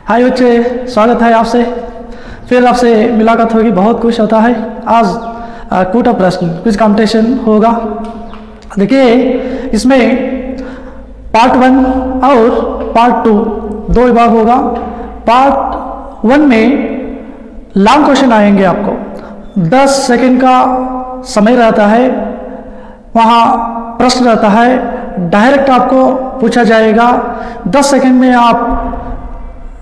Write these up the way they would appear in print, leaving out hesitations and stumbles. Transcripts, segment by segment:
हाय बच्चे, स्वागत है आपसे। फिर आपसे मुलाकात होगी, बहुत खुश होता है। आज कूटा प्रश्न क्विज कंपटीशन होगा। देखिए, इसमें पार्ट 1 और पार्ट 2 दो विभाग होगा। पार्ट 1 में लॉन्ग क्वेश्चन आएंगे, आपको 10 सेकंड का समय रहता है, वहाँ प्रश्न रहता है, डायरेक्ट आपको पूछा जाएगा। 10 सेकंड में आप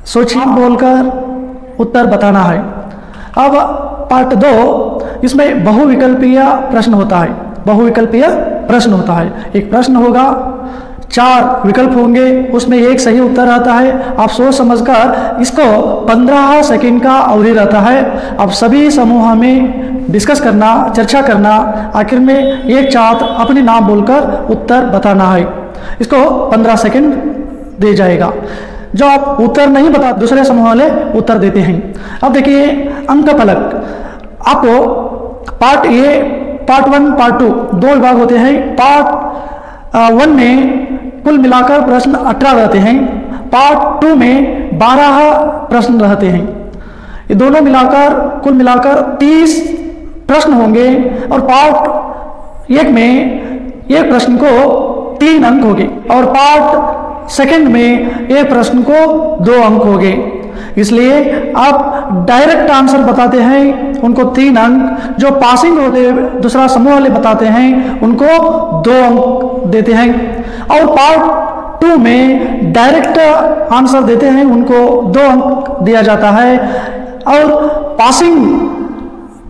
सोचिए, बोलकर उत्तर बताना है। अब पार्ट 2, इसमें बहुविकल्पीय प्रश्न होता है। बहुविकल्पीय प्रश्न होता है, एक प्रश्न होगा, 4 विकल्प होंगे, उसमें एक सही उत्तर आता है। आप सोच समझकर इसको 15 सेकंड का अवधि रहता है। अब सभी समूह में डिस्कस करना, चर्चा करना, आखिर में एक छात्र अपने नाम बोलकर उत्तर बताना है। इसको 15 सेकंड दे जाएगा। जो आप उत्तर नहीं बता, दूसरे समूह वाले उत्तर देते हैं। अब देखिए, अंक फलक आपको पार्ट ए, पार्ट 1, पार्ट 2 दो विभाग होते हैं। पार्ट 1 में कुल मिलाकर प्रश्न 18 रहते हैं। पार्ट 2 में 12 प्रश्न रहते हैं। ये दोनों मिलाकर कुल मिलाकर 30 प्रश्न होंगे। और पार्ट 1 में एक प्रश्न को 3 अंक होंगे और पार्ट सेकंड में एक प्रश्न को 2 अंक होंगे। इसलिए आप डायरेक्ट आंसर बताते हैं, उनको 3 अंक। जो पासिंग होते दूसरा समूह वाले बताते हैं, उनको 2 अंक देते हैं। और पार्ट 2 में डायरेक्ट आंसर देते हैं, उनको 2 अंक दिया जाता है। और पासिंग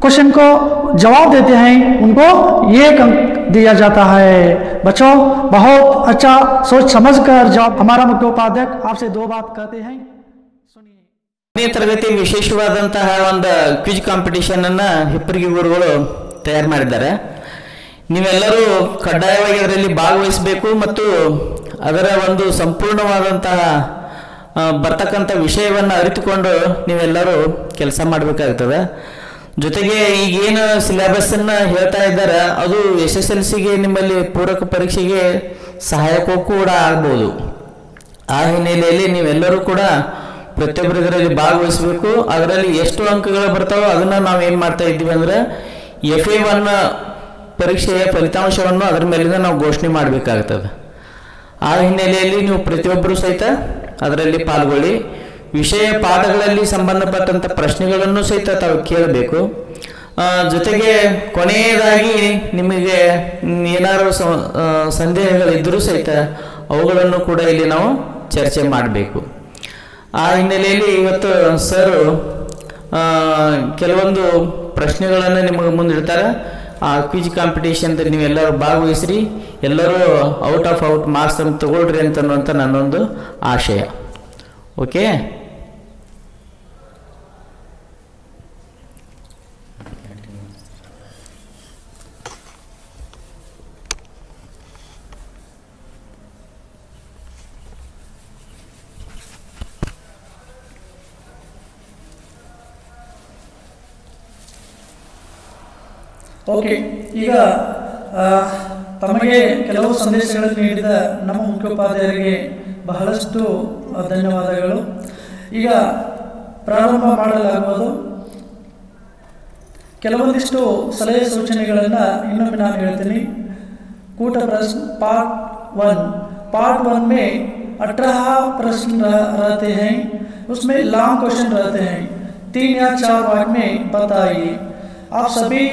क्वेश्चन को जवाब देते हैं, उनको 1 अंक दिया जाता है। बच्चों, बहुत अच्छा सोच समझकर जवाब हमारा मुख्योपाध्याय आपसे 2 बात कहते हैं, सुनिए। ತರಗತಿ ವಿಶೇಷವಾದಂತಹ ಒಂದು ಕ್ವಿಜ್ ಕಾಂಪಿಟಿಷನ್ ಅನ್ನ ಹಿಪ್ಪರಗಿ ಗುರುಗಳು ತಯಾರು ಮಾಡಿದ್ದಾರೆ. ನೀವೆಲ್ಲರೂ ಕಡ್ಡಾಯವಾಗಿ ಅದರಲ್ಲಿ ಭಾಗವಹಿಸಬೇಕು ಮತ್ತು ಅದರ ಒಂದು ಸಂಪೂರ್ಣವಾದಂತಹ ಬರ್ತಕ್ಕಂಥ ವಿಷಯವನ್ನು ಅರಿತುಕೊಂಡು ನೀವೆಲ್ಲರೂ ಕೆಲಸ ಮಾಡಬೇಕಾಗ್ತದೆ. ಜೊತೆಗೆ ಈಗೇನು ಸಿಲೆಬಸ್ಸನ್ನು ಹೇಳ್ತಾ ಇದ್ದಾರೆ, ಅದು SSLCಗೆ ನಿಮ್ಮಲ್ಲಿ ಪೂರಕ ಪರೀಕ್ಷೆಗೆ ಸಹಾಯಕವೂ ಕೂಡ ಆಗ್ಬೋದು. ಆ ಹಿನ್ನೆಲೆಯಲ್ಲಿ ನೀವೆಲ್ಲರೂ ಕೂಡ ಪ್ರತಿಯೊಬ್ಬರು ಇದರಲ್ಲಿ ಭಾಗವಹಿಸಬೇಕು. ಅದರಲ್ಲಿ ಎಷ್ಟು ಅಂಕಗಳು ಬರ್ತಾವೋ ಅದನ್ನು ನಾವು ಏನು ಮಾಡ್ತಾ ಇದ್ದೀವಿ ಅಂದರೆ FA1 ಪರೀಕ್ಷೆಯ ಫಲಿತಾಂಶವನ್ನು ಅದರ ಮೇಲಿಂದ ನಾವು ಘೋಷಣೆ ಮಾಡಬೇಕಾಗ್ತದೆ. ಆ ಹಿನ್ನೆಲೆಯಲ್ಲಿ ನೀವು ಪ್ರತಿಯೊಬ್ಬರು ಸಹಿತ ಅದರಲ್ಲಿ ಪಾಲ್ಗೊಳ್ಳಿ. ವಿಷಯ ಪಾಠಗಳಲ್ಲಿ ಸಂಬಂಧಪಟ್ಟಂಥ ಪ್ರಶ್ನೆಗಳನ್ನು ಸಹಿತ ತಾವು ಕೇಳಬೇಕು. ಜೊತೆಗೆ ಕೊನೆಯದಾಗಿ ನಿಮಗೆ ಏನಾದರೂ ಸಂದೇಹಗಳಿದ್ದರೂ ಸಹಿತ ಅವುಗಳನ್ನು ಕೂಡ ಇಲ್ಲಿ ನಾವು ಚರ್ಚೆ ಮಾಡಬೇಕು. ಆ ಹಿನ್ನೆಲೆಯಲ್ಲಿ ಇವತ್ತು ಸರ್ ಕೆಲವೊಂದು ಪ್ರಶ್ನೆಗಳನ್ನು ನಿಮಗೆ ಮುಂದಿಡ್ತಾರೆ. ಆ ಕ್ವಿಜ್ ಕಾಂಪಿಟೇಷನ್ದಲ್ಲಿ ನೀವೆಲ್ಲರೂ ಭಾಗವಹಿಸ್ರಿ, ಎಲ್ಲರೂ ಔಟ್ ಆಫ್ ಔಟ್ ಮಾರ್ಕ್ಸ್ ಅನ್ನು ತಗೊಳ್ರಿ ಅಂತನ್ನುವಂಥ ನನ್ನೊಂದು ಆಶಯ. Okay, okay. ಈಗ ತಮಗೆ ಕೆಲವು ಸಂದೇಶಗಳನ್ನು ನೀಡಿದ ನಮ್ಮ ಮುಖ್ಯೋಪಾಧ್ಯಾಯರಿಗೆ ಬಹಳಷ್ಟು ಧನ್ಯವಾದಗಳು. ಈಗ ಪ್ರಾರಂಭ ಮಾಡಲಾಗುವುದು. ಕೆಲವೊಂದಿಷ್ಟು ಸಲಹೆ ಸೂಚನೆಗಳನ್ನು ಇನ್ನೊಮ್ಮೆ ನಾನು ಹೇಳ್ತೀನಿ. कूट प्रश्न पार्ट 1, पार्ट 1 में 18 प्रश्न रहते हैं, उसमें लॉन्ग क्वेश्चन रहते हैं। 3 या 4 वाक्य में बताइए। आप सभी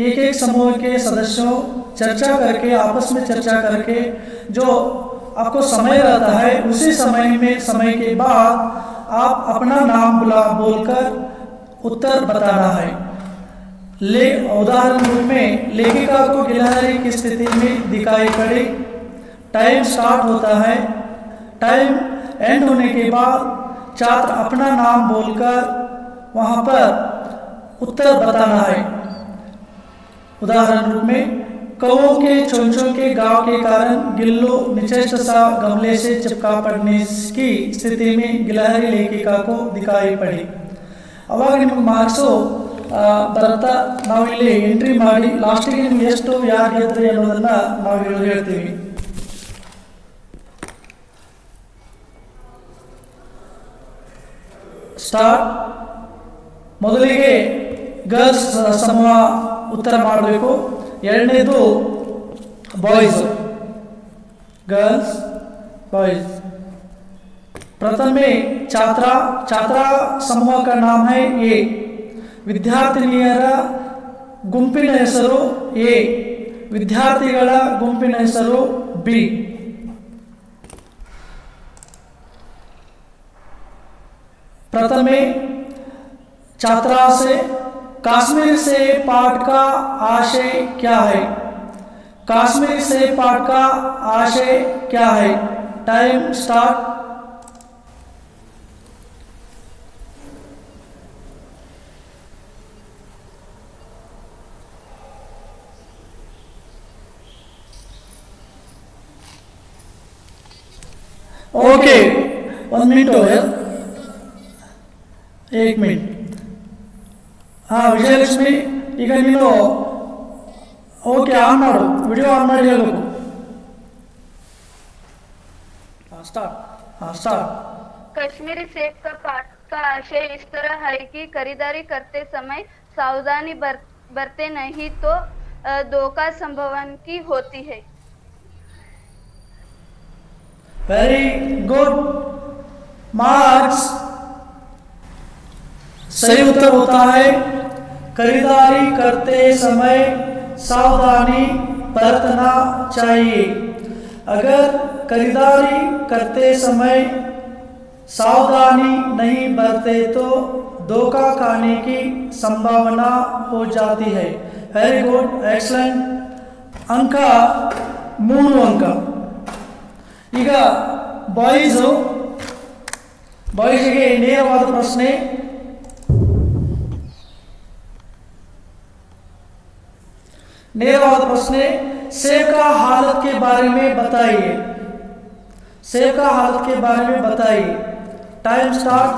एक एक समूह के सदस्यों चर्चा करके, आपस में चर्चा करके, जो आपको समय रहता है उसी समय के बाद आप अपना नाम बोलकर उत्तर बताना है। उदाहरण रूप में लेखिका को गिलहरी की स्थिति में दिखाई पड़ी। टाइम स्टार्ट होता है, टाइम एंड होने के बाद छात्र अपना नाम बोलकर वहाँ पर उत्तर बताना है। उदाहरण रूप में कौओं के चोंचों के गांव के कारण गिल्लो निचेष्ट सा गमले से चिपका पड़ने की स्थिति में गिलहरी लेखिका को दिखाई पड़ी। अವಾಗ ನಿಮಗೆ ಮಾರ್ಕ್ಸು ಬರುತ್ತಾ ನಾವು ಇಲ್ಲಿ ಎಂಟ್ರಿ ಮಾಡಿ ಲಾಸ್ಟಿಗೆ ನಿಮ್ಗೆ ಎಷ್ಟು ಯಾರು ಗೆದ್ರಿ ಅನ್ನೋದನ್ನು ನಾವು ಹೇಳ್ತೀವಿ. ಸ್ಟಾರ್ಟ್. ಮೊದಲಿಗೆ ಗರ್ಲ್ಸ್ ಸಮೂಹ ಉತ್ತರ ಮಾಡಬೇಕು. ಎರಡನೇದು ಬಾಯ್ಸ್. Girls boys. प्रथम में छात्रा. छात्रा समूह का नाम है ए. ವಿದ್ಯಾರ್ಥಿನಿಯರ ಗುಂಪಿನ ಹೆಸರು ಎ. ವಿದ್ಯಾರ್ಥಿಗಳ ಗುಂಪಿನ ಹೆಸರು ಬಿ. प्रथम में छात्रा से कश्मीर से पाठ का आशय क्या है? कश्मीर से पाठ का आशय क्या है? Time start. ओके 1 मिनट हो गया. 1 मिनट. हाँ ವಿಜಯಲಕ್ಷ್ಮಿ, ಈಗ ನೀನು ಓಕೆ ಆನ್ ಮಾಡು, ವಿಡಿಯೋ ಆನ್ ಮಾಡಿ ಹೇಳಬೇಕು. स्टार्ट. कश्मीरी सेब का पाठ का आशय इस तरह है कि खरीदारी करते समय सावधानी बरते नहीं तो धोखा संभावना की होती है. Very good marks. सही उत्तर होता है खरीदारी करते समय सावधानी बरतना चाहिए. अगर खरीदारी करते समय सावधानी नहीं बरते तो धोखा खाने की संभावना हो जाती है. Very good, excellent. अंक 3 अंक. ಈಗ ಬಾಯ್ಸ್ಗೆ ನೇರವಾದ ಪ್ರಶ್ನೆ. सेब का हालत के बारे में बताइए. सेब का हालत के बारे में बताइए. Time start.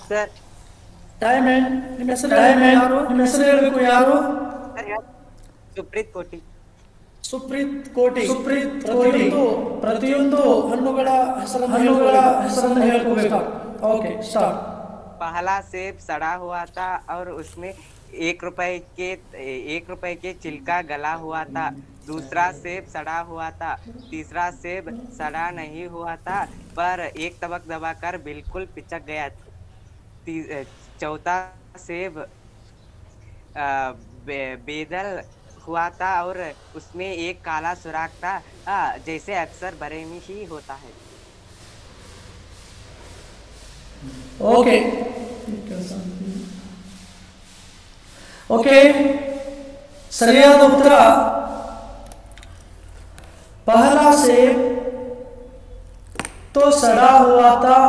सर टाइम है. ನಿಮ್ಮ ಹೆಸರು ಹೇಳಬೇಕು. ಯಾರು? ಸುಪ್ರೀತ್ ಕೋಟಿ. ಸುಪ್ರೀತ್ ಕೋಟಿ. ಪ್ರತಿಯೊಂದು ಹಣ್ಣುಗಳ ಹೆಸರನ್ನು ಹೇಳ್ಕೋಬೇಕು. Okay start. पहला सेब सड़ा हुआ था और उसमें 1 रुपए के छिलका गला हुआ था. दूसरा सेब सड़ा हुआ था. तीसरा सेब सड़ा नहीं हुआ था पर एक तबक दबाकर बिल्कुल पिचक गया. चौथा सेब बेदल हुआ था और उसमें एक काला सुराख था जैसे अक्सर बरे में ही होता है. ओके सरियाद उत्तर. पहला सेब तो सड़ा हुआ था.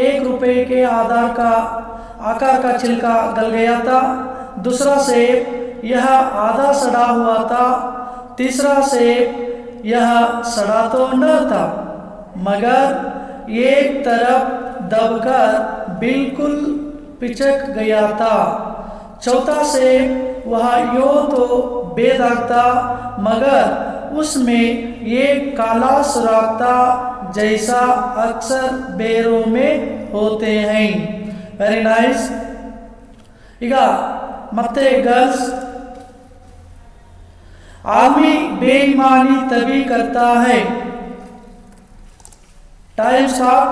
1 रुपए के आकार का छिलका गल गया था. दूसरा सेब यह आधा सड़ा हुआ था. तीसरा सेब यह सड़ा तो न था मगर एक तरफ दबकर बिल्कुल पिचक गया था. चौथा सेब वह यूं तो बेदाग था मगर उसमें एक काला सुराख था जैसा अक्सर बेरों में होते हैं. Very nice. ಈಗ ಮತ್ತೆ गर्ल्स. आदमी बेईमानी तभी करता है. Time start.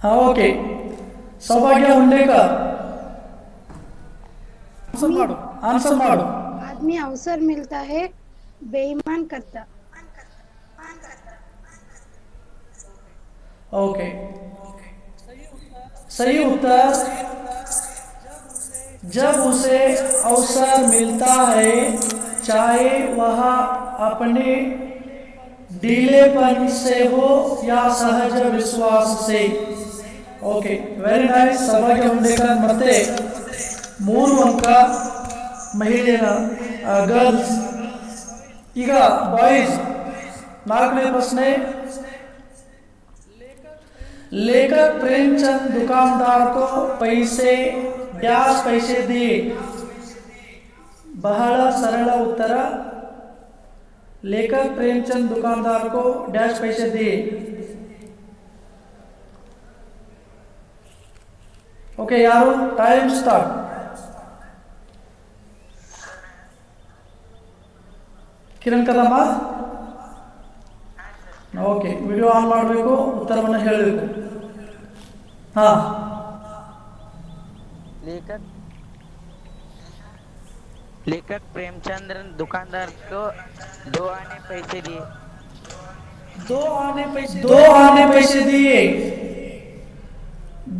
हाँ ओके. सौभाग्य हुंडेकर आंसर मारो. आदमी अवसर मिलता है बेईमान करता. ओके सही उत्तर. जब उसे अवसर मिलता है चाहे वह अपने ढीलेपन से हो या सहज विश्वास से. Okay very nice. सौभाग्य हुंडेकर ಮತ್ತೆ 3 ಅಂಕ ಮಹಿಳೆಯರ गर्ल्स. ಈಗ ಬಾಯ್ಸ್ ನಾಲ್ಕನೇ ಪ್ರಶ್ನೆ, लेखक प्रेमचंद दुकानदार को ब्याज पैसे दिए। ಬಹಳ ಸರಳ ಉತ್ತರ, लेखक प्रेमचंद दुकानदार को डैश पैसे दिए। ओके यारो, टाइम स्टार्ट। ಕಿರಣ್ ಕದಮ್ಮ, ಓಕೆ, ವಿಡಿಯೋ ಆನ್ ಮಾಡಬೇಕು, ಉತ್ತರವನ್ನು ಹೇಳಬೇಕು। हाँ, लेखक प्रेमचंद्र दुकानदार को 2 आने पैसे दिए। 2 आने पैसे दिए।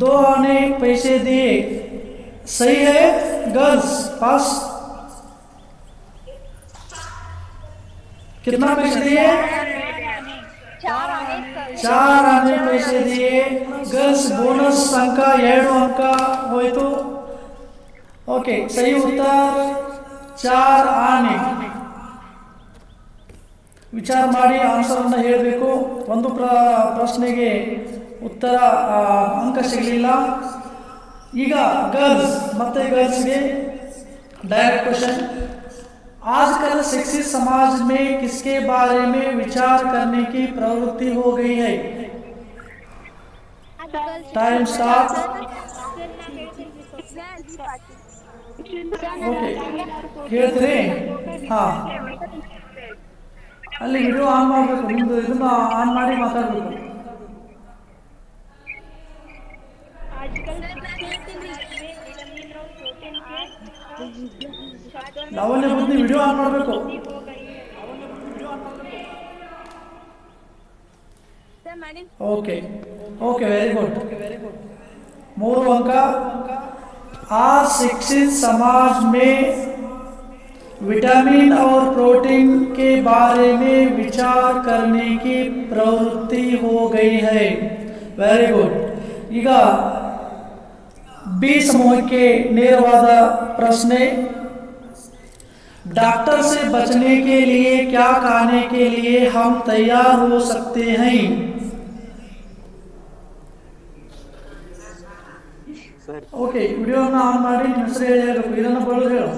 2 आने पैसे दिए, सही है गर्ल्स? पास। कितना पैसे दिए? 4 आने पैसे दिए। गर्ल्स ಬೋನಸ್ ಅಂಕ 2 ಅಂಕ ಹೋಯಿತು। ಓಕೆ, ಸही उत्तर 4 ಆನೆ। ವಿಚಾರ ಮಾಡಿ ಆನ್ಸರ್ ಅನ್ನು ಹೇಳಬೇಕು। ಒಂದು ಪ್ರಶ್ನೆಗೆ ಉತ್ತರ ಅಂಕ ಸಿಗಲಿಲ್ಲ। ಈಗ गर्ल्स ಮತ್ತೆ गर्ल्सಗೆ डायरेक्ट क्वेश्चन, आजकल शिक्षित समाज में किसके बारे में विचार करने की प्रवृत्ति हो गई है? Time start. ओके, ಹೇಳ್ತೀರಿ? ಹಾ, ಅಲ್ಲಿ ವಿಡಿಯೋ ಆನ್ ಮಾಡಬೇಕು, ನಿಮ್ದು ಇದನ್ನ ಆನ್ ಮಾಡಿ ಮಾತಾಡಬೇಕು। ಲಾವಣ್ಯ ಬುದ್ಧಿ ವಿಡಿಯೋ ಆನ್ ಮಾಡಬೇಕು। Okay okay, very good. 3 अंक। आज शिक्षित समाज में विटामिन और प्रोटीन के बारे में विचार करने की प्रवृत्ति हो गई है। Very good. ಈಗ बी समूहಕ್ಕೆ ನೇರವಾದ ಪ್ರಶ್ನೆ, डॉक्टर से बचने के लिए क्या खाने के लिए हम तैयार हो सकते हैं? ओके, ವಿಡಿಯೋ ಆನ್ ಮಾಡಿ ನಿಮ್ಮ ಹೆಸರು ಹೇಳಬೇಕು, ಇದನ್ನ ಬರೋದು ಹೇಳು।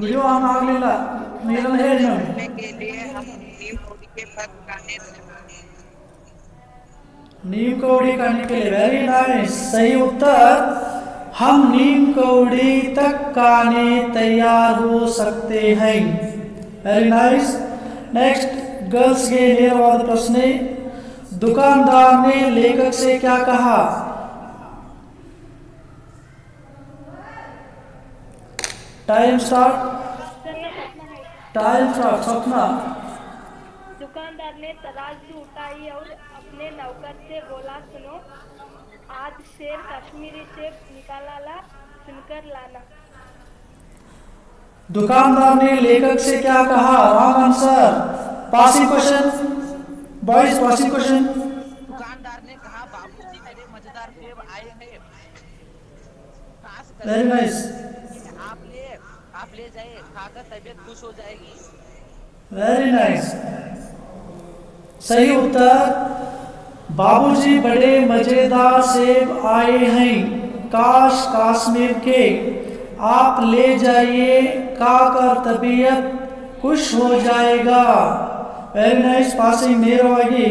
ವಿಡಿಯೋ ಆನ್ ಆಗಲಿಲ್ಲ, ಇದನ್ನ ಹೇಳಿ ನೋಡಿ। नीम कौड़ी खाने के लिए, वेरी नाइस, सही उत्तर, हम नीम कौड़ी तक खाने तैयार हो सकते हैं। Very nice. नेक्स्ट, गर्ल्स के ನೇರವಾದ ಪ್ರಶ್ನೆ, दुकानदार ने लेखक से क्या कहा? Time start. सपना। दुकानदार ने तराजू उठाई और अपने नौकर से बोला, सुनो, आज शेर कश्मीरी सेब निकाला ला, सुनकर लाना। दुकानदार ने लेखक से क्या कहा? Wrong answer. Passing question boys, passing question. दुकानदार ने कहा, बाबूजी मेरे मजेदार सेब आए हैं, वेरी नाइस, आप ले जाए, खाकर तबीयत खुश हो जाएगी। वेरी नाइस, सही उत्तर, बाबूजी बड़े मजेदार सेब आए हैं, काश कश्मीर के, आप ले जाइए, खाकर तबीयत खुश हो जाएगा। Very nice, passing. ನೇರವಾಗಿ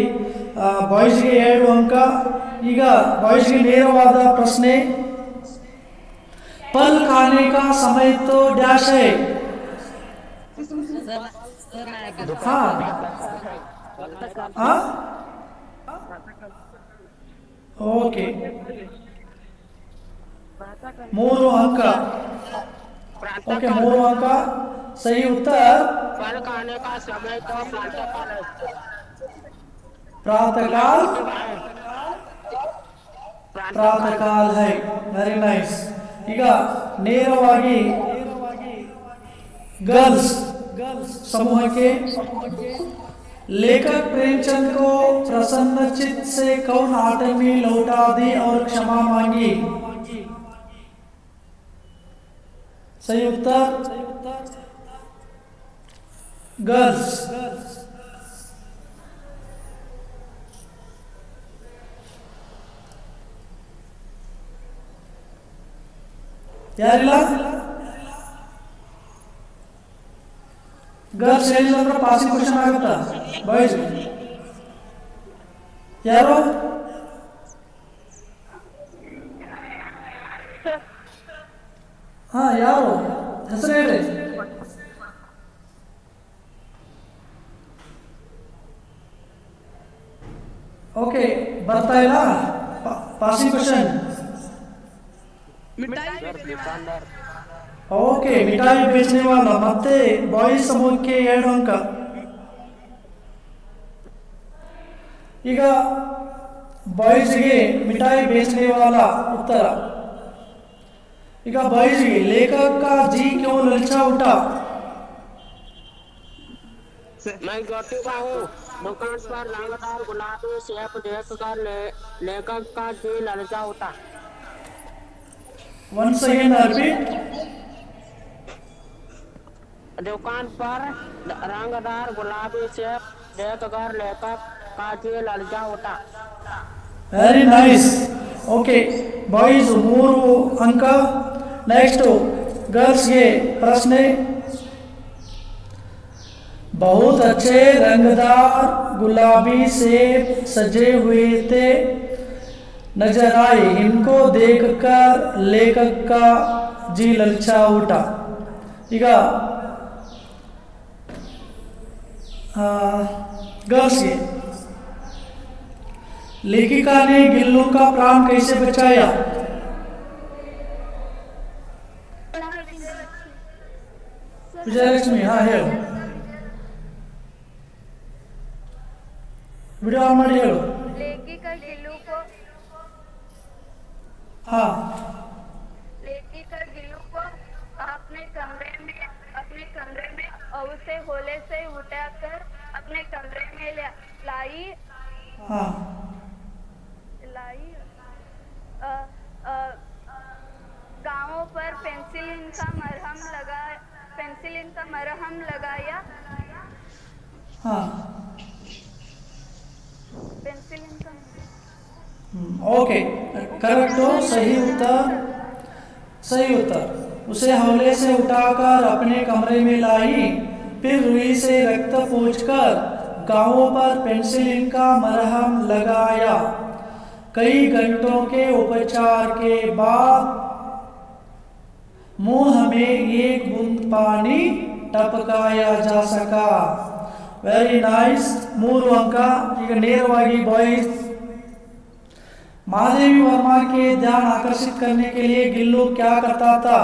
ಬಾಯ್ಸ್ಗೆ 2 ಅಂಕ। ಈಗ ಬಾಯ್ಸ್ಗೆ ನೇರವಾದ ಪ್ರಶ್ನೆ, फल खाने का समय तो डैश है? हाँ, ओके, 3 अंक। ओके, 3 अंक, सही उत्तर, फल खाने का समय तो प्रातःकाल है। Very nice. ಈಗ ನೇರವಾಗಿ गर्ल्स समूहಕ್ಕೆ, लेखक प्रेमचंद को प्रसन्नचित्त से कौन आटे में लौटा दी और क्षमा मांगी? सही उत्तर गर्ल्स। ಯಾರಿಲ್ಲ? ಗರ್ಲ್ಸ್ ಹೇಳಿಲ್ಲ ಅಂದ್ರೆ ಪಾಸಿಂಗ್ ಕ್ವಶನ್ ಆಗುತ್ತಾ ಬಾಯ್ಸ್? ಯಾರು? ಹಾ ಯಾರು ಹೆಸರು ಹೇಳಿ. ಓಕೆ ಬರ್ತಾ ಇಲ್ಲ ಪಾಸಿಂಗ್ ಕ್ವಶನ್. ओके मिठाई बेचने वाला ಮತ್ತೆ ಬಾಯ್ಸ್ ಸಮೂಹಕ್ಕೆ 2 ಅಂಕ. ಈಗ ಬಾಯ್ಸ್ಗೆ मिठाई बेचने वाला उत्तर. ಈಗ ಬಾಯ್ಸ್ಗೆ लेखक का जी क्यों ललचा उठा? मैं ज्योतिबा हूँ। दुकान पर रंगदार गुलाबी सेब देखकर लेखक का जी ललचा उठा। once again repeat. दुकान पर रंगदार गुलाबी सेब देखकर लेखक का जी ललचा उठा। Very nice. ओके बॉयज 3 अंक. नेक्स्ट गर्ल्स के प्रश्न. बहुत अच्छे रंगदार गुलाबी सेब सजे हुए थे नजर आए, इनको देखकर लेखक का जी ललचा उठा. ಈಗ गर्ल्स के लेखिका ने गिल्लू का प्राण कैसे बचाया? विजयलक्ष्मी हाँ ಹೇಳು. वीडियो ऑन ಮಾಡಿ ಹೇಳು. लेखिका गिल्लू को हाँ लेखिका गिल्लू को अपने कमरे में और उसे होले से उठाकर अपने कमरे में लाई हाँ गांवों पर पेंसिलिन का मरहम लगाया. हाँ पेंसिलिन का ओके करेक्ट हो. सही उत्तर. उसे हौले से उठाकर अपने कमरे में लाई, फिर रुई से रक्त पोंछकर गांवों पर पेंसिलिन का मरहम लगाया. कई घंटों के उपचार के बाद मुंह में 1 बूंद पानी टपकाया जा सका. Very nice. 3 अंक. ಈಗ ನೇರವಾಗಿ ಬಾಯ್ಸ್. महादेवी वर्मा के ध्यान आकर्षित करने के लिए गिल्लू क्या करता था?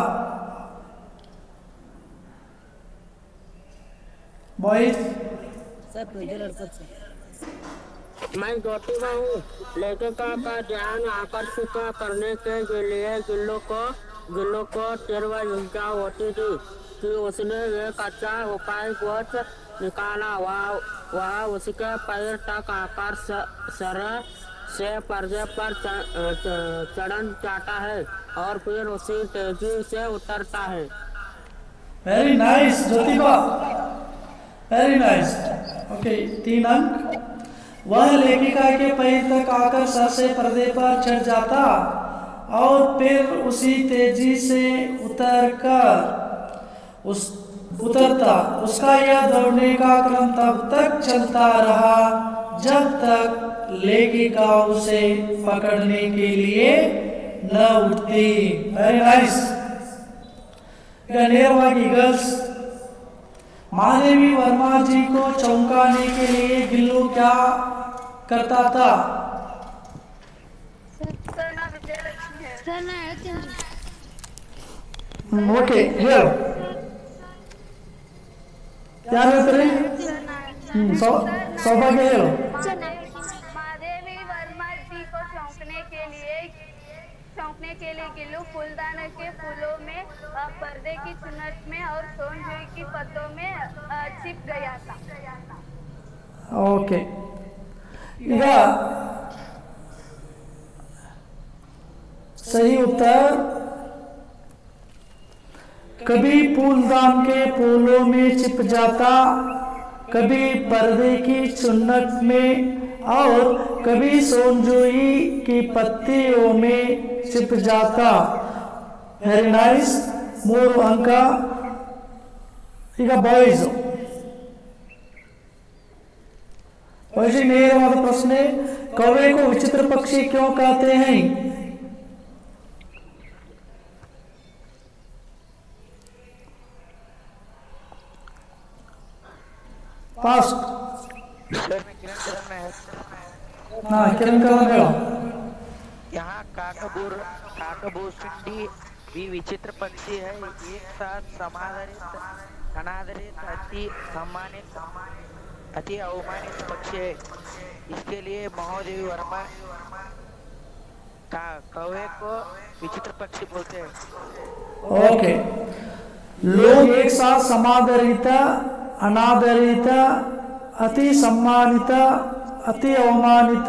बॉयज मैं ज्योतिबा हूँ। लेखिका का ध्यान आकर्षित करने के लिए गिल्लू को तीव्र होती थी कि उसने एक अच्छा उपाय कुछ निकाला। वह उसके पैर तक आकर सर से पर्दे पर चढ़न जाता है और फिर उसी तेजी से उतरता है. Very nice Jyotiba, very nice. Okay 3 अंक. वह लेखिका के पैर तक आकर सर से पर्दे पर चढ़ जाता और फिर उसी तेजी से उतरता. उसका यह दौड़ने का क्रम तब तक चलता रहा जब तक लेखिका उसे पकड़ने के लिए न उठती. Very nice. ನೇರವಾಗಿ गर्ल्स. महादेवी वर्मा जी को चौंकाने के लिए गिल्लू क्या करता था? ओके ಹೇಳು. ಯಾರು ಹೇಳ್ತಾರೆ? सौभाग्य ಹೇಳು. महादेवी वर्मा जी को चौंकने के लिए गिल्लू फूलदान के फूलों में पर्दे की चुन्नट में और सोनजुई की पत्तों में छिप गया था. ओके ಈಗ सही उत्तर कभी फूलदान के फूलों में छिप जाता, कभी पर्दे की चुन्नट में और कभी सोनजोई की पत्तियों में छिप जाता। Very nice. 3 अंक। ಈಗ ಬಾಯ್ಸ್ ನೇರವಾದ ಪ್ರಶ್ನೆ, कौवे को विचित्र पक्षी क्यों कहते हैं? फास्ट। सर मैं किरण करण में है। हाँ किरण करण है। यहाँ काकबोसुंडी भी विचित्र पक्षी है, एक साथ समादरित, अनादरित, अति सम्मानित, अति अवमानित पक्षी है। इसके लिए महादेवी वर्मा कौवे को विचित्र पक्षी बोलते हैं। ओके। लोग एक साथ समादरित, अनादरित, अति सम्मानित, अति अवमानित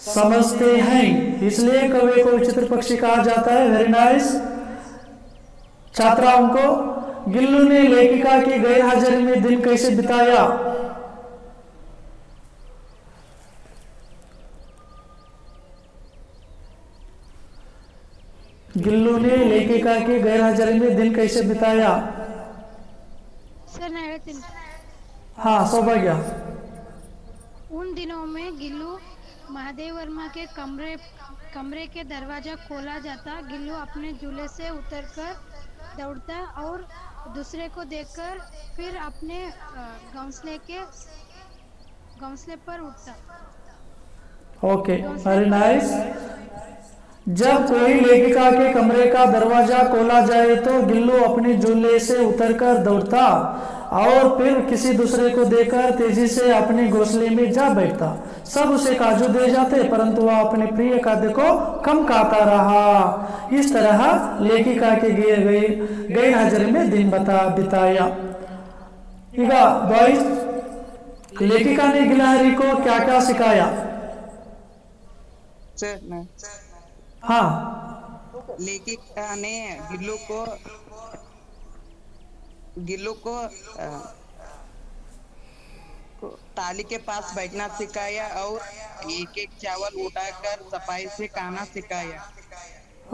समझते हैं, इसलिए कौवे को विचित्र पक्षी कहा जाता है। Very nice. छात्राओं को गिल्लू ने लेखिका की गैरहाजिरी में दिन कैसे बिताया? गिल्लू ने लेखिका की गैरहाजिरी में दिन कैसे बिताया? सर नैतिन। हाँ सौभाग्य। उन दिनों में गिल्लू महादेव वर्मा के कमरे के दरवाजा खोला जाता, गिल्लू अपने झूले से उतरकर दौड़ता और दूसरे को देखकर फिर अपने घोंसले पर उठता। Okay very nice. जब कोई लेखिका के कमरे का दरवाजा खोला जाए तो गिल्लू अपने झूले से उतरकर दौड़ता और फिर किसी दूसरे को देखकर तेजी से अपने घोंसले में जा बैठता। सब उसे काजू दे जाते परंतु वह अपने प्रिय खाद्य को कम खाता रहा। इस तरह लेखिका के गैर हाजिरी में दिन बिताया। ಈಗ बॉयज, लेखिका ने गिलहरी को क्या क्या सिखाया? हाँ लेखिका ने गिल्लू को ताली के पास बैठना सिखाया और एक एक चावल उठाकर सफाई से खाना सिखाया।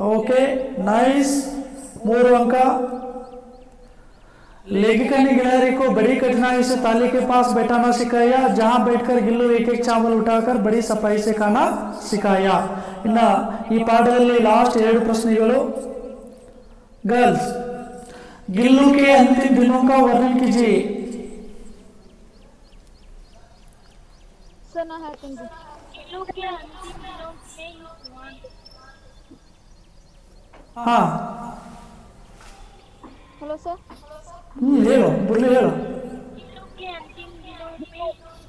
Okay nice. 3 अंक। लेखिका ने गिलहरी को बड़ी कठिनाई से ताली के पास बैठाना सिखाया, जहां बैठकर गिल्लू एक एक चावल उठाकर बड़ी सफाई से खाना सिखाया। ಇನ್ನ ಈ ಪಾಠದಲ್ಲಿ ಲಾಸ್ಟ್ 2 ಪ್ರಶ್ನೆಗಳು। गर्ल्स, गिल्लू के अंतिम दिनों का वर्णन कीजिए। गिल्लू के अंतिम दिनों में हाँ हेलो सर। ಹೇಳು ಮುರಳಿ ಹೇಳು। गिल्लू के अंतिम दिनों में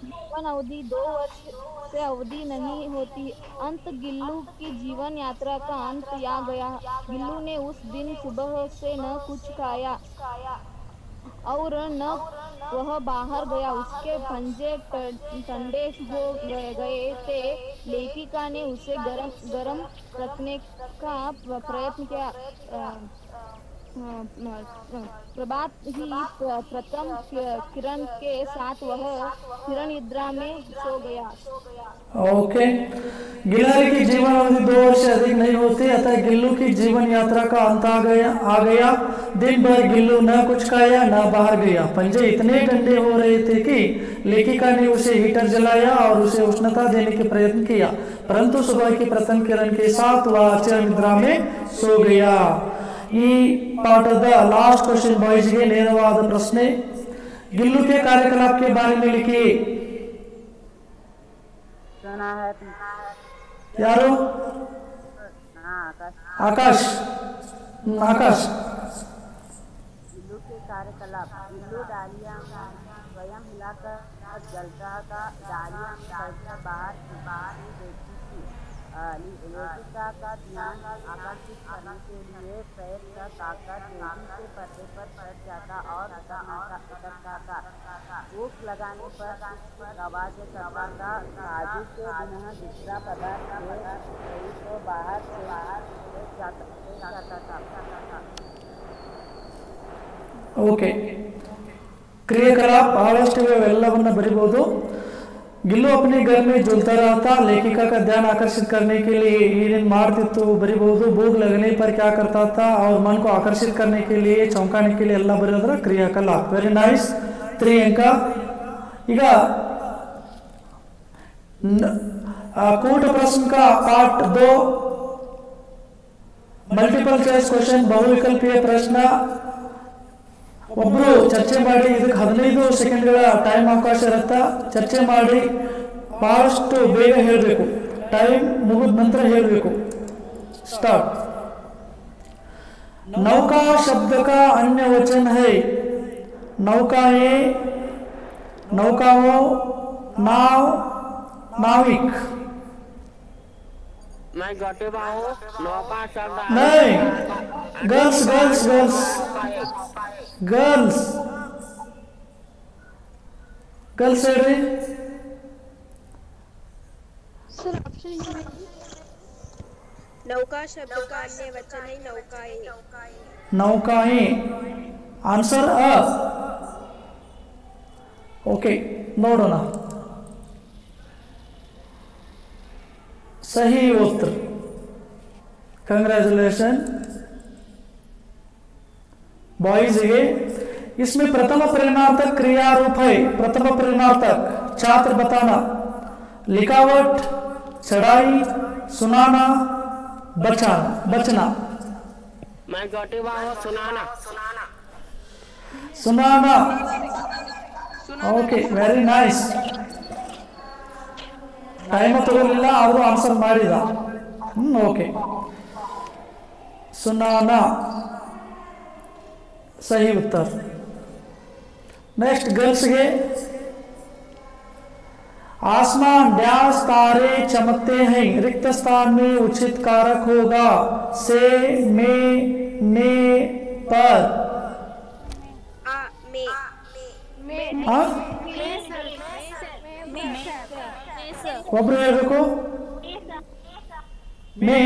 जीवन अवधि 2 वर्ष से अवधि नहीं होती। अंत गिल्लू की जीवन यात्रा का अंत आ गया। गिल्लू ने उस दिन सुबह से न कुछ खाया और न वह बाहर गया। उसके पंजे ठंडे हो गए थे। लेखिका ने उसे गरम रखने का प्रयत्न किया। प्रभात ही प्रथम किरण के साथ वह किरण निद्रा में सो गया। ओके। गिलहरी की जीवन अवधि 2 वर्ष से अधिक नहीं होती, अतः गिल्लू की जीवन यात्रा का अंत आ गया। दिन भर गिल्लू न कुछ खाया न बाहर गया। पंजे इतने ठंडे हो रहे थे कि लेखिका ने उसे हीटर जलाया और उसे उष्णता देने के प्रयत्न किया, परंतु सुबह की प्रथम किरण के साथ वह चिर निद्रा में सो गया। ಈ ಪಾಠದ लास्ट क्वेश्चन बॉयज ಗೆ ನೇರವಾದ ಪ್ರಶ್ನೆ, गिल्लू के कार्यकलाप के बारे में लिखिए। ಯಾರು? आकाश। आकाश। गिल्लू के कार्यकलाप। गिल्लू डालियां में स्वयं हिलाकर जलता था, डालियां में चलकर बाहर ही देखती थी। लेखिका का ध्यान आकर्षित करने के लिए पैर रखाकर तेजी से पर्दे पर चढ़ जाता और उतरता था। भूख लगाने पर आवाज़ करता था। काजू के बिना दूसरा पदार्थ तो बाहर से जाता था। ಓಕೆ, क्रियाकलाप ಬಹಳಷ್ಟು ಇವೆಲ್ಲವನ್ನ ಬರಿಬಹುದು. गिल्लू अपने घर में झूलता रहा था, लेखिका का ध्यान आकर्षित करने के लिए ये मारती बरीबूद. भूख लगने पर क्या करता था और मन को आकर्षित करने के लिए चौंकाने के लिए ಎಲ್ಲ ಬರೆಯೋದ್ರ क्रियाकलाप. ವೆರಿ ನೈಸ್, 3 अंक. ಈಗ कूट प्रश्न का पार्ट 2 मल्टीपल चॉइस क्वेश्चन, ಬಹುವಿಕಲ್ಪೀಯ ಪ್ರಶ್ನ. ಒಬ್ರು ಚರ್ಚೆ ಮಾಡಿ, ಇದಕ್ಕೆ 15 ಸೆಕೆಂಡ್ಗಳ ಟೈಮ್ ಅವಕಾಶ ಇರುತ್ತೆ. ಚರ್ಚೆ ಮಾಡಿ ಬಹಳಷ್ಟು ಬೇಗ ಹೇಳಬೇಕು, ಟೈಮ್ ಮುಗಿದ ನಂತರ ಹೇಳಬೇಕು. स्टार्ट. नौका शब्द का अन्य वचन है नौकाएं, नौकाओं, नाव, नाविक. मैं गटिबा हूँ, नौका शब्द नहीं, girls girls girls girls girls ಹೇಳಿ. सर ऑप्शन नौका शब्द का अन्य वचन है नौकाएं. नौकाएं आंसर अ. ओके, ನೋಡೋಣ. सही उत्तर, कंग्रेचुलेशन बॉयज. ये इसमें प्रथम प्रेरणार्थक क्रिया रूप है. प्रथम प्रेरणार्थक छात्र बताना. लिखावट, चढ़ाई, सुनाना, बचाना, बचना. मैं गटिबा हूँ, सुनाना. सुनाना. Okay, very nice. ಟೈಮ್ ತಗೊಳ್ಳಿಲ್ಲ, ಆದರೂ ಆನ್ಸರ್ ಮಾಡಿದ. ಓಕೆ, सुनाना सही उत्तर. नेक्स्ट गर्ल्स के आसमान डैश तारे चमकते हैं, रिक्त स्थान में उचित कारक होगा. से, में, ने, पर. ಒಬ್ರು ಹೇಳ್ಬೇಕು. ಮೇ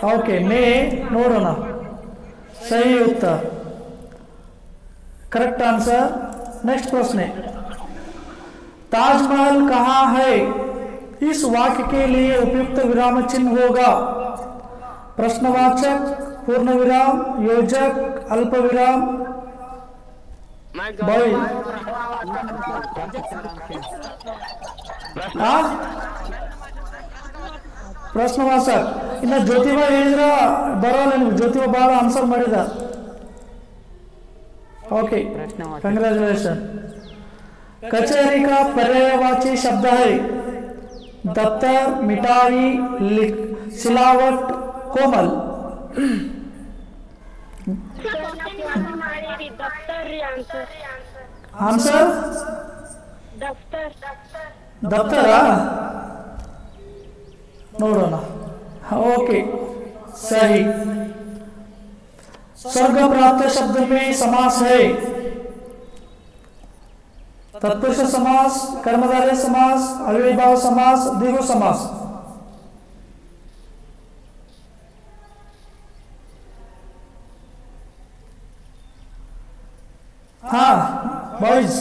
ओके, मैं नोड़ोना. सही उत्तर, करेक्ट आंसर. नेक्स्ट प्रश्न है, ताजमहल कहाँ है? इस वाक्य के लिए उपयुक्त विराम चिन्ह होगा. प्रश्नवाचक, पूर्ण विराम, योजक, अल्प विराम. ಪ್ರಶ್ನವಾಚಕ. ಇನ್ನು ಜ್ಯೋತಿಬಾ ಹೇಳಿದ್ರ ಬರೋಲ್ಲ ನಿಮ್ಗೆ. ಜ್ಯೋತಿಬಾ ಬಹಳ ಆನ್ಸರ್ ಮಾಡಿದ. Okay, congratulation. कचहरी का पर्यायवाची शब्द है दफ्तर, मिठाई, सिलावट, कोमल. आंसर दफ्तरा. नोड़ोना. ओके, सही. स्वर्ग प्राप्त शब्द में समास है तत्पुरुष समास, कर्मधारय समास, अव्ययीभाव समास, द्विगु समास. हाँ बॉयज.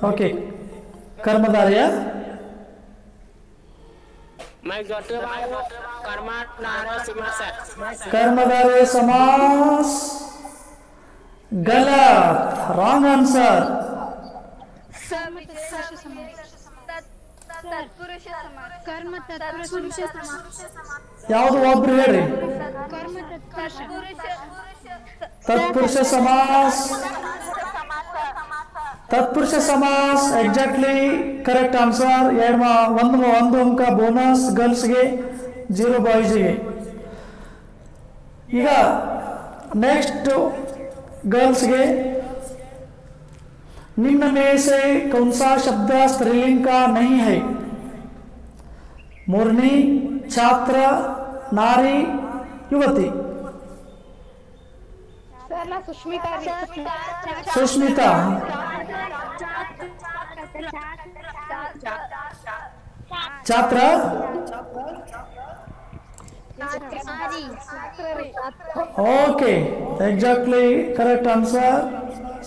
ओके, कर्मधारय. कर्मधारय समास गलत, रॉन्ग आंसर. ಯಾವುದು ಒಬ್ರು ಹೇಳ್ರಿ. तत्पुरुष समास. तत्पुरुष समास एग्जैक्टली करेक्ट आंसर. ಒಂದು ಅಂಕ ಬೋನಸ್ ಗರ್ಲ್ಸ್ಗೆ, 0 ಬಾಯ್ಸ್ಗೆ. ಈಗ नेक्स्ट गर्ल्स के निम्न में से कौन सा शब्द स्त्रीलिंग का नहीं है? मुरनी, छात्र, नारी, युवती. सुष्मिता. छात्र ओके एग्जैक्टली करेक्ट आंसर,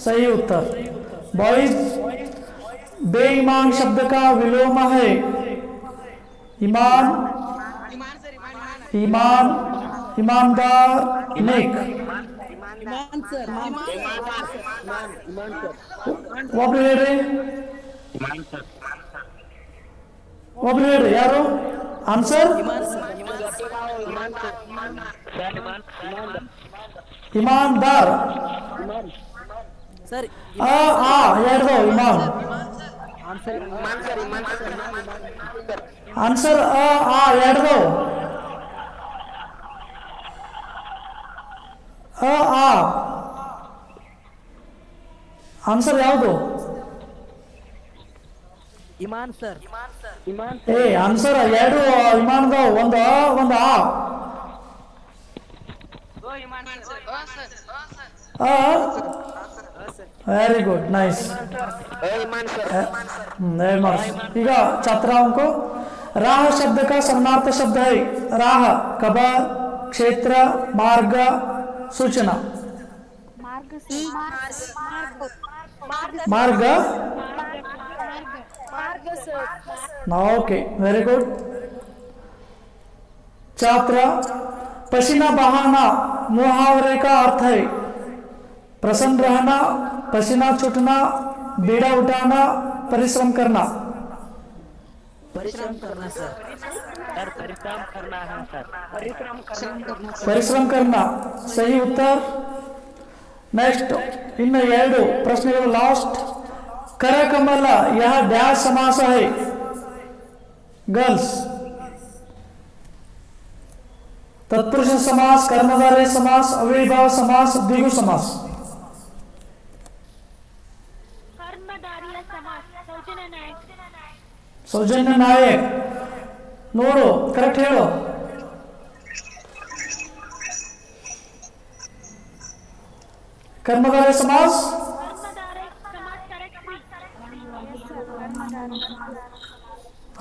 सही उत्तर। बॉयज, बेईमान शब्द का विलोम है ईमान, ईमान, ईमानदार, नेक। ಒಬ್ರು ಹೇಳ್ರಿ, ಒಬ್ರು ಹೇಳ್ರಿ, ಯಾರು ಆನ್ಸರ್? ईमानदार सर ಎರಡು ईमान आंसर ಎರಡು ಆನ್ಸರ್ ಯಾವುದು? ईमान सर ಏ ಆನ್ಸರ್ ಎರಡು ಇಮಾನ್ದ ಒಂದು ಒಂದು वेरी गुड नाइस। ಈಗ छात्राओं को राह शब्द का समानार्थक शब्द है राह, कबर, क्षेत्र, मार्ग, सूचना। मार्ग ओके वेरी गुड। छात्र, पसीना बहाना मुहावरे का अर्थ है प्रसन्न रहना, पसीना छूटना, बीड़ा उठाना, परिश्रम करना। परिश्रम करना सर परिश्रम करना है सर, परिश्रम करना सही उत्तर। नेक्स्ट इನ್ನು ಎರಡು ಪ್ರಶ್ನೆಗಳು ಲಾಸ್ಟ್। करकमल यह डैश समास है गर्ल्स? तत्पुरुष समास, कर्मधारय समास, अव्ययीभाव समास, द्विगु समास। सौजन्य नायक ನೋಡು ಕರೆಕ್ಟ್ ಹೇಳು। कर्मधारय समास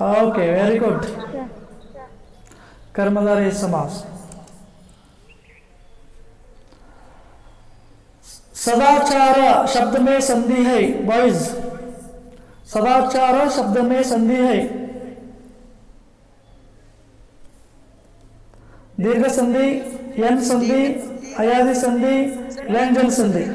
ओके वेरी गुड। कर्मधारय समास। सदाचार शब्द में संधि है बॉयज, सदाचार शब्द में संधि है दीर्घ संधि, यन संधि, अयादि संधि, व्यंजन संधि।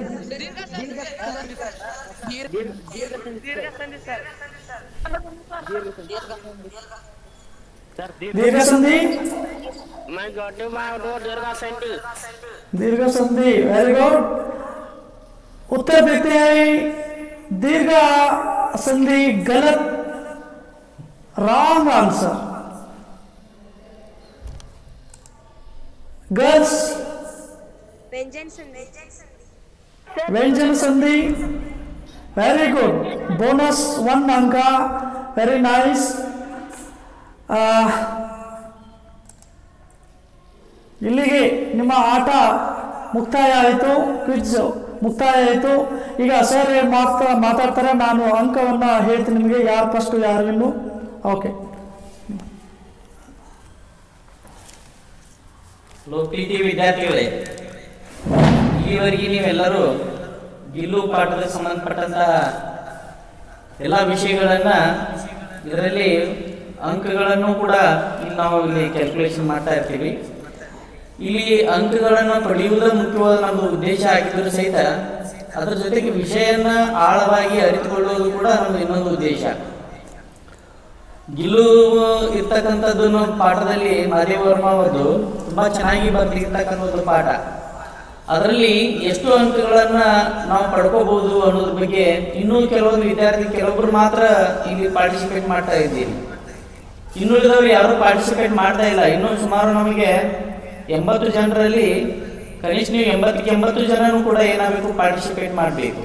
दीर्घ संधि, दीर्घ संधि वेरी गुड। उत्तर देते हैं दीर्घ संधि गलत, रॉन्ग आंसर। गर्ल्स व्यंजन संधि वेरी गुड, बोनस 1 अंक, वेरी नाइस। ಇಲ್ಲಿಗೆ ನಿಮ್ಮ ಆಟ ಮುಕ್ತಾಯ ಆಯಿತು, ಕ್ವಿಜ್ ಮುಕ್ತಾಯ ಆಯಿತು। ಈಗ ಸರ್ ಮಾತಾಡ್ತಾರೆ, ನಾನು ಅಂಕವನ್ನು ಹೇಳ್ತೀನಿ ನಿಮಗೆ, ಯಾರು ಫಸ್ಟ್ ಯಾರು ವಿನ್ನು। ಓಕೆ ಲೋಕಪ್ರೀತಿ ವಿದ್ಯಾರ್ಥಿಗಳೇ, ಇಲ್ಲಿವರೆಗೆ ನೀವೆಲ್ಲರೂ ಗಿಲ್ಲು ಪಾಠದ ಸಂಬಂಧಪಟ್ಟಂತಹ ಎಲ್ಲ ವಿಷಯಗಳನ್ನು, ಇದರಲ್ಲಿ ಅಂಕಗಳನ್ನು ಕೂಡ ನಾವು ಇಲ್ಲಿ ಕ್ಯಾಲ್ಕುಲೇಷನ್ ಮಾಡ್ತಾ ಇರ್ತೀವಿ। ಇಲ್ಲಿ ಅಂಕಗಳನ್ನು ಪಡೆಯುವುದೇ ಮುಖ್ಯವಾದ ನಮ್ಮದು ಉದ್ದೇಶ ಆಗಿದ್ದರೂ ಸಹಿತ ಅದರ ಜೊತೆಗೆ ವಿಷಯನ ಆಳವಾಗಿ ಅರಿತುಕೊಳ್ಳುವುದು ಕೂಡ ನಮ್ಮದು ಇನ್ನೊಂದು ಉದ್ದೇಶ। ಗಿಲ್ಲು ಇರ್ತಕ್ಕಂಥದ್ದು ಪಾಠದಲ್ಲಿ ಮಹಾದೇವ ವರ್ಮ ಅವರದು ತುಂಬಾ ಚೆನ್ನಾಗಿ ಬರ್ತಿರ್ತಕ್ಕಂಥ ಒಂದು ಪಾಠ, ಅದರಲ್ಲಿ ಎಷ್ಟು ಅಂಕಗಳನ್ನು ನಾವು ಪಡ್ಕೋಬಹುದು ಅನ್ನೋದ್ರ ಬಗ್ಗೆ ಇನ್ನೂ ಕೆಲವೊಂದು ವಿದ್ಯಾರ್ಥಿ ಕೆಲವೊಬ್ರು ಮಾತ್ರ ಇಲ್ಲಿ ಪಾರ್ಟಿಸಿಪೇಟ್ ಮಾಡ್ತಾ ಇದ್ದೀರಿ, ಇನ್ನುಳಿದವರು ಯಾರು ಪಾರ್ಟಿಸಿಪೇಟ್ ಮಾಡ್ತಾ ಇಲ್ಲ। ಇನ್ನೂ ಸುಮಾರು ನಮಗೆ 80 ಜನರಲ್ಲಿ ಕನಿಷ್ಠ ನೀವು 80 ಜನನು ಕೂಡ ಏನಾಗಬೇಕು, ಪಾರ್ಟಿಸಿಪೇಟ್ ಮಾಡಬೇಕು।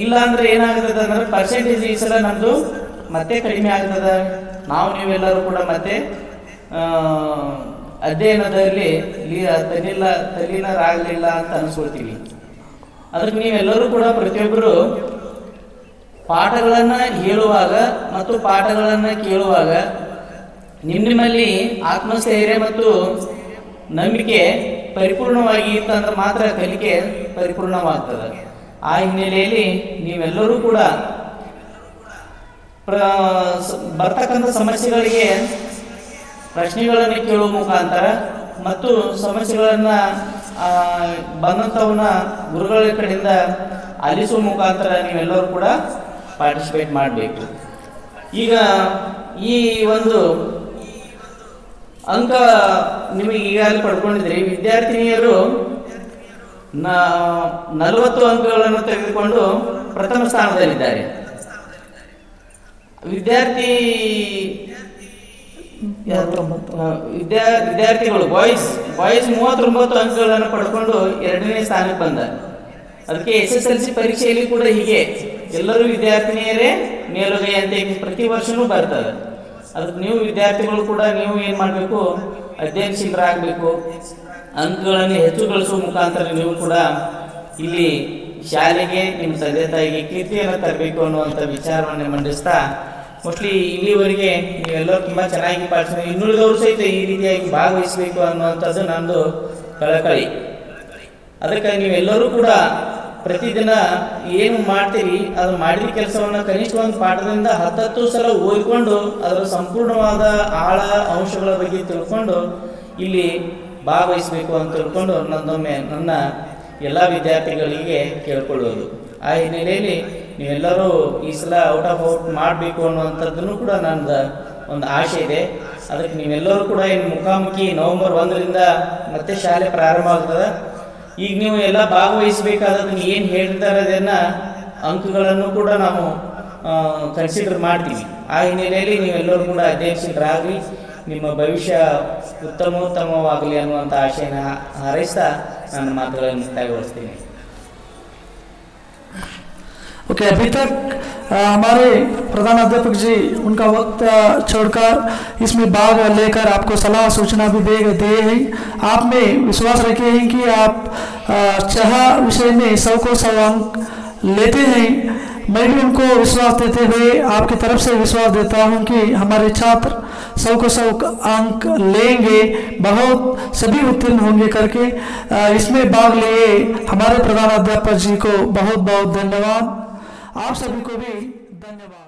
ಇಲ್ಲ ಅಂದ್ರೆ ಏನಾಗ್ತದೆ ಅಂದ್ರೆ ಪರ್ಸೆಂಟೇಜ್ ಈ ಸಲ ನಮ್ದು ಮತ್ತೆ ಕಡಿಮೆ ಆಗ್ತದೆ, ನಾವು ನೀವೆಲ್ಲರೂ ಕೂಡ ಮತ್ತೆ ಅಧ್ಯಯನದಲ್ಲಿ ತಲ್ಲೀನರಾಗಲಿಲ್ಲ ಅಂತ ಅನ್ಸ್ಕೊಳ್ತೀವಿ। ಅದಕ್ಕೆ ನೀವೆಲ್ಲರೂ ಕೂಡ ಪ್ರತಿಯೊಬ್ಬರು ಪಾಠಗಳನ್ನು ಹೇಳುವಾಗ ಮತ್ತು ಪಾಠಗಳನ್ನು ಕೇಳುವಾಗ ನಿಮ್ಮಲ್ಲಿ ಆತ್ಮಸ್ಥೈರ್ಯ ಮತ್ತು ನಂಬಿಕೆ ಪರಿಪೂರ್ಣವಾಗಿ ಇತ್ತಂದ್ರೆ ಮಾತ್ರ ಕಲಿಕೆ ಪರಿಪೂರ್ಣವಾಗ್ತದೆ. ಆ ಹಿನ್ನೆಲೆಯಲ್ಲಿ ನೀವೆಲ್ಲರೂ ಕೂಡ ಬರ್ತಕ್ಕಂಥ ಸಮಸ್ಯೆಗಳಿಗೆ ಪ್ರಶ್ನೆಗಳನ್ನು ಕೇಳುವ ಮುಖಾಂತರ ಮತ್ತು ಸಮಸ್ಯೆಗಳನ್ನು ಬಂದಂಥವನ್ನ ಗುರುಗಳ ಕಡೆಯಿಂದ ಆಲಿಸುವ ಮುಖಾಂತರ ನೀವೆಲ್ಲರೂ ಕೂಡ ಪಾರ್ಟಿಸಿಪೇಟ್ ಮಾಡಬೇಕು. ಈಗ ಈ ಒಂದು ಅಂಕ ನಿಮಗೆ ಈಗಾಗಲೇ ಪಡ್ಕೊಂಡಿದ್ರಿ. ವಿದ್ಯಾರ್ಥಿನಿಯರು 40 ಅಂಕಗಳನ್ನು ತೆಗೆದುಕೊಂಡು ಪ್ರಥಮ ಸ್ಥಾನದಲ್ಲಿದ್ದಾರೆ. ವಿದ್ಯಾರ್ಥಿಗಳು ಬಾಯ್ಸ್ 39 ಅಂಕಗಳನ್ನು ಪಡ್ಕೊಂಡು 2ನೇ ಸ್ಥಾನಕ್ಕೆ ಬಂದ. ಅದಕ್ಕೆ SSLC ಪರೀಕ್ಷೆಯಲ್ಲಿ ಕೂಡ ಹೀಗೆ ಎಲ್ಲರೂ ವಿದ್ಯಾರ್ಥಿನಿಯರೇ ಮೇಲುಗೈ ಅಂತ ಪ್ರತಿ ವರ್ಷನೂ ಬರ್ತದೆ. ಅದಕ್ಕೆ ನೀವು ವಿದ್ಯಾರ್ಥಿಗಳು ಕೂಡ ನೀವು ಏನು ಮಾಡಬೇಕು, ಅಧ್ಯಯನಶೀಲರಾಗಬೇಕು. ಅಂಕಗಳನ್ನು ಹೆಚ್ಚು ಗಳಿಸುವ ಮುಖಾಂತರ ನೀವು ಕೂಡ ಇಲ್ಲಿ ಶಾಲೆಗೆ ನಿಮ್ಮ ತಂದೆ ತಾಯಿಗೆ ಕೀರ್ತಿಯನ್ನು ತರಬೇಕು ಅನ್ನುವಂಥ ವಿಚಾರವನ್ನು ಮಂಡಿಸ್ತಾ ಮೋಸ್ಟ್ಲಿ ಇಲ್ಲಿವರೆಗೆ ನೀವೆಲ್ಲರೂ ತುಂಬ ಚೆನ್ನಾಗಿ ಪಾಠ ಇನ್ನುಳಿದವರು ಸಹಿತ ಈ ರೀತಿಯಾಗಿ ಭಾಗವಹಿಸಬೇಕು ಅನ್ನುವಂಥದ್ದು ನಂದು ಕಳಕಳಿ. ಅದಕ್ಕೆ ನೀವೆಲ್ಲರೂ ಕೂಡ ಪ್ರತಿದಿನ ಏನು ಮಾಡ್ತೀರಿ ಅದು ಮಾಡಿದ ಕೆಲಸವನ್ನು ಕನಿಷ್ಠ ಒಂದು ಪಾಠದಿಂದ 10 ಸಲ ಓದಿಕೊಂಡು ಅದರ ಸಂಪೂರ್ಣವಾದ ಆಳ ಅಂಶಗಳ ಬಗ್ಗೆ ತಿಳ್ಕೊಂಡು ಇಲ್ಲಿ ಭಾಗವಹಿಸಬೇಕು ಅಂತ ತಿಳ್ಕೊಂಡು ನನ್ನೊಮ್ಮೆ ನನ್ನ ಎಲ್ಲ ವಿದ್ಯಾರ್ಥಿಗಳಿಗೆ ಕೇಳ್ಕೊಳ್ಳೋದು. ಆ ಹಿನ್ನೆಲೆಯಲ್ಲಿ ನೀವೆಲ್ಲರೂ ಈ ಸಲ ಔಟ್ ಮಾಡಬೇಕು ಅನ್ನುವಂಥದ್ದನ್ನು ಕೂಡ ನನ್ನದು ಒಂದು ಆಸೆ ಇದೆ. ಅದಕ್ಕೆ ನೀವೆಲ್ಲರೂ ಕೂಡ ಇನ್ನು ಮುಖಾಮುಖಿ ನವೆಂಬರ್ 1ರಿಂದ ಮತ್ತೆ ಶಾಲೆ ಪ್ರಾರಂಭ ಆಗ್ತದೆ. ಈಗ ನೀವು ಎಲ್ಲ ಭಾಗವಹಿಸಬೇಕಾದದನ್ನು ಏನು ಹೇಳ್ತಾರೆ ಅದನ್ನು ಅಂಕಗಳನ್ನು ಕೂಡ ನಾವು ಕನ್ಸಿಡರ್ ಮಾಡ್ತೀವಿ. ಆ ಹಿನ್ನೆಲೆಯಲ್ಲಿ ನೀವೆಲ್ಲರೂ ಕೂಡ ಅಧ್ಯಯನಶೀಲರಾಗಲಿ, ನಿಮ್ಮ ಭವಿಷ್ಯ ಉತ್ತಮೋತ್ತಮವಾಗಲಿ ಅನ್ನುವಂಥ ಆಶೆಯನ್ನು ಹಾರೈಸ್ತಾ ನನ್ನ ಮಾತುಗಳನ್ನು ಮುಕ್ತಾಯಗೊಳಿಸ್ತೀನಿ. ओके, अभी तक हमारे प्रधान अध्यापक जी उनका वक्त छोड़कर इसमें भाग लेकर आपको सलाह सूचना भी दिए हैं. आप में विश्वास रखे हैं कि आप 6 विषय में 100 को 100 अंक लेते हैं. मैं भी उनको विश्वास देते हुए आपकी तरफ से विश्वास देता हूं कि हमारे छात्र 100 को 100 अंक लेंगे, बहुत सभी उत्तीर्ण होंगे करके. इसमें भाग लिए हमारे प्रधान अध्यापक जी को बहुत बहुत धन्यवाद. आप सभी को भी धन्यवाद.